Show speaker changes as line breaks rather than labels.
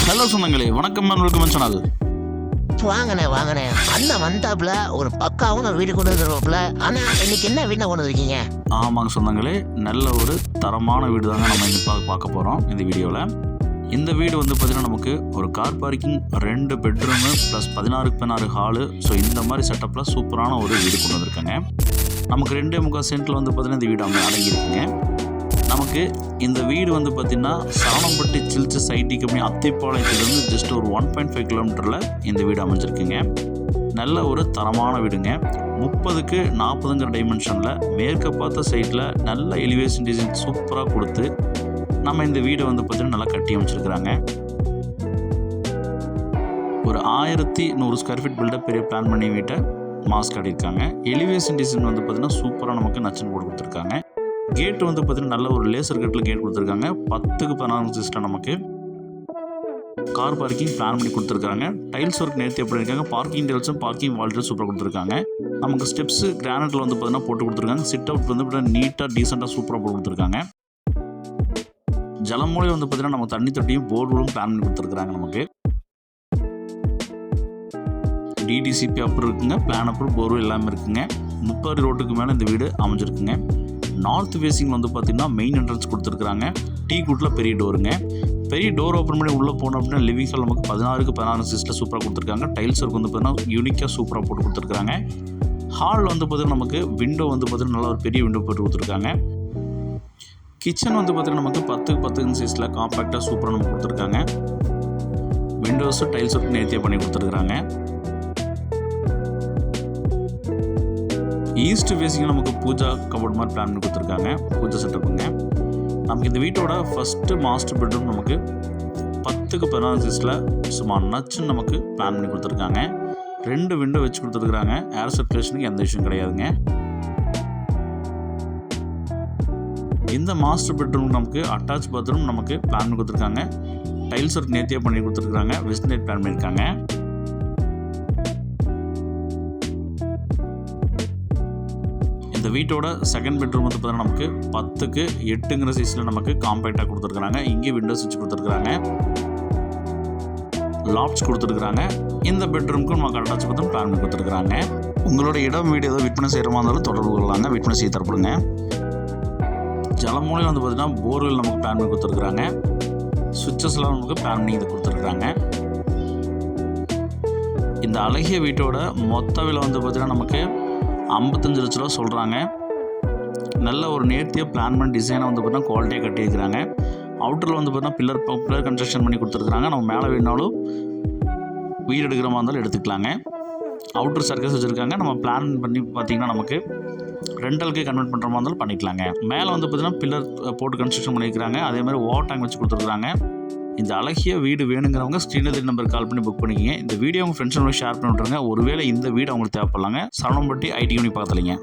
Hello சொந்தங்களே, வணக்கம் welcome channel.
வாங்கண்ணே அண்ணன் வந்தாப்புல ஒரு பக்காவும் வீடு கொண்டு வந்துருவாப்புல. ஆனா இன்னைக்கு என்ன வீட்டை கொண்டு வந்துருக்கீங்க?
ஆமாங்க சொந்தங்களே, நல்ல ஒரு தரமான வீடு தாங்க நம்ம இன்னைக்கு பார்க்க போகிறோம் இந்த வீடியோவில். இந்த வீடு வந்து பார்த்திங்கன்னா நமக்கு ஒரு car parking, 2 bedroom plus 16x16 hall. So இந்த மாதிரி செட்டப்பில் சூப்பரான ஒரு வீடு கொண்டு வந்திருக்கேங்க. நமக்கு 2.25 சென்ட்டில் வந்து பார்த்திங்கன்னா இந்த வீடு அடங்கியிருக்குங்க. நமக்கு இந்த வீடு வந்து பார்த்திங்கன்னா சாணம்பட்டி சில்ச்சஸ் ஐடி கம்பெனி அத்திப்பாளையத்துலேருந்து ஜஸ்ட் ஒரு 1.5 கிலோமீட்டரில் இந்த வீடு அமைஞ்சிருக்குங்க. நல்ல ஒரு தரமான வீடுங்க. 30க்கு 40ங்கிற டைமென்ஷனில் மேற்க பார்த்த சைட்டில் நல்ல எலிவேஷன் டிசைன் சூப்பராக கொடுத்து நம்ம இந்த வீடை வந்து பார்த்திங்கன்னா நல்லா கட்டி அமைச்சிருக்கிறாங்க. ஒரு 1100 ஸ்கொயர் ஃபீட் பில்டப் பெரிய பிளான் பண்ணி வீட்டை மாஸ் கட்டியிருக்காங்க. எலிவேஷன் டிசைன் வந்து பார்த்திங்கன்னா சூப்பராக நமக்கு நச்சுன்னு போட்டு கொடுத்துருக்காங்க. கேட் வந்து பார்த்திங்கன்னா நல்ல ஒரு லேசர் கேட்டில் கேட் கொடுத்துருக்காங்க. 10க்கு 16 சிஸ்டம் நமக்கு கார் பார்க்கிங் பிளான் பண்ணி கொடுத்துருக்காங்க. டைல்ஸ் ஒர்க் நேர்த்தி பண்ணியிருக்காங்க. பார்க்கிங் டைல்ஸும் பார்க்கிங் வால்ட்டும் சூப்பராக கொடுத்துருக்காங்க. நமக்கு ஸ்டெப்ஸு கிரானைட்டில் வந்து பார்த்திங்கன்னா போட்டு கொடுத்துருக்காங்க. சிட் அவுட் வந்து நீட்டாக டீசெண்டாக சூப்பராக போட்டு கொடுத்துருக்காங்க. ஜலமூலை வந்து பார்த்திங்கன்னா நம்ம தண்ணி தொட்டியும் போர்வெலும் பிளான் பண்ணி கொடுத்துருக்காங்க. நமக்கு டிடிசிபி அப்ரூவ் இருக்குங்க, பிளான் அப்ரூவ் போர்வெல் எல்லாமே இருக்குங்க. 30 ரோட்டுக்கு மேலே இந்த வீடு அமைஞ்சிருக்குங்க. நார்த் ஃபேஸிங் வந்து பார்த்திங்கன்னா மெயின் என்ட்ரன்ஸ் கொடுத்துருக்குறாங்க. டீ குட்டில் பெரிய டோருங்க. பெரிய டோர் ஓப்பன் பண்ணி உள்ளே போனோம் அப்படின்னா லிவிங் ஹால் நமக்கு 16க்கு 16 சிஸ்டில் சூப்பராக கொடுத்துருக்காங்க. டைல்ஸ் ஒர்க் வந்து பார்த்திங்கன்னா யூனிக்காக சூப்பராக போட்டு கொடுத்துருக்காங்க. ஹால் வந்து பார்த்திங்கன்னா நமக்கு விண்டோ வந்து பார்த்திங்கன்னா நல்லா ஒரு பெரிய விண்டோ போட்டு கொடுத்துருக்காங்க. கிச்சன் வந்து பார்த்திங்கன்னா நமக்கு 10க்கு 10 சைஸில் காம்பேக்டாக சூப்பராக நமக்கு கொடுத்துருக்காங்க. விண்டோஸும் டைல்ஸ் ஒர்க் நேர்த்தியாக பண்ணி கொடுத்துருக்குறாங்க. ஈஸ்ட் ஃபேஸிங் நமக்கு பூஜா கபோர்ட் மாதிரி பிளான் பண்ணி கொடுத்துருக்காங்க. பூஜா செட்டப்புங்க. நமக்கு இந்த வீட்டோட ஃபஸ்ட்டு மாஸ்டர் பெட்ரூம் நமக்கு 10க்கு 16 சைஸில் சும்மா நச்சுன்னு நமக்கு பிளான் பண்ணி கொடுத்துருக்காங்க. 2 விண்டோ வச்சு கொடுத்துருக்குறாங்க. ஏர் சர்க்குலேஷனுக்கு எந்த விஷயம் கிடையாதுங்க. இந்த மாஸ்டர் பெட்ரூம் நமக்கு அட்டாச் பாத்ரூம் நமக்கு பிளான் பண்ணி கொடுத்துருக்காங்க. டைல்ஸ் ஒர்க் நேர்த்தியாக பண்ணி கொடுத்துருக்காங்க. வெஸ்ட் நைட் பிளான் பண்ணியிருக்காங்க. இந்த வீட்டோட செகண்ட் பெட்ரூம் வந்து பார்த்தீங்கன்னா நமக்கு 10க்கு 8ங்கிற சைஸில் நமக்கு காம்பேக்டாக கொடுத்துருக்குறாங்க. இங்கே விண்டோஸ் வச்சு கொடுத்துருக்குறாங்க. லாப்ஸ் கொடுத்துருக்குறாங்க. இந்த பெட்ரூமுக்கும் நமக்கு அட்டாச் பாத்ரூம் பிளான் பண்ணி கொடுத்துருக்குறாங்க. உங்களோட இடம் வீடு ஏதோ விற்பனை செய்கிற மாதிரி இருந்தாலும் தொடர்பு கொள்ளலாங்க. விற்பனை செய்ய தரப்படுங்க. ஜலமூலையில் வந்து பார்த்திங்கன்னா போர்வெல் நமக்கு பிளான் பண்ணி கொடுத்துருக்குறாங்க. சுவிட்சஸ்லாம் நமக்கு பிளான் பண்ணி இது கொடுத்துருக்குறாங்க. இந்த அழகிய வீட்டோட மொத்த விலை வந்து பார்த்திங்கன்னா நமக்கு 55 லட்ச ரூபா சொல்கிறாங்க. நல்ல ஒரு நேர்த்தியாக பிளான் பண்ணி டிசைனை வந்து பார்த்திங்கன்னா குவாலிட்டியாக கட்டியிருக்கிறாங்க. அவுட்டரில் வந்து பார்த்திங்கன்னா பில்லர் கன்ஸ்ட்ரக்ஷன் பண்ணி கொடுத்துருக்குறாங்க. நம்ம மேலே வேணாலும் வீடு எடுக்கிற மாதிரி இருந்தாலும் எடுத்துக்கலாங்க. அவுட்டர் சர்க்கஸ் வச்சுருக்காங்க. நம்ம பிளான் பண்ணி பார்த்திங்கன்னா நமக்கு ரெண்டலுக்கு கன்வெர்ட் பண்ணுற மாதிரி இருந்தாலும் பண்ணிக்கலாங்க. மேலே வந்து பார்த்திங்கன்னா பில்லர் போட்டு கன்ஸ்ட்ரக்ஷன் பண்ணியிருக்கிறாங்க. அதேமாதிரி வாட்டர் டேங்க் வச்சு கொடுத்துருக்குறாங்க. இந்த அழகிய வீடு வேணுங்கிறவங்க ஸ்க்ரீனில் நம்பர் கால் பண்ணி புக் பண்ணிக்கிங்க. இந்த வீடியோ உங்கள் ஃப்ரெண்ட்ஸோட ஷேர் பண்ணி விட்ருங்க. ஒருவேளை இந்த வீடு அவங்களுக்கு தேவைப்படலாங்க. சரவணம்பட்டி ஐடி யூனி பக்கத்துலைங்க.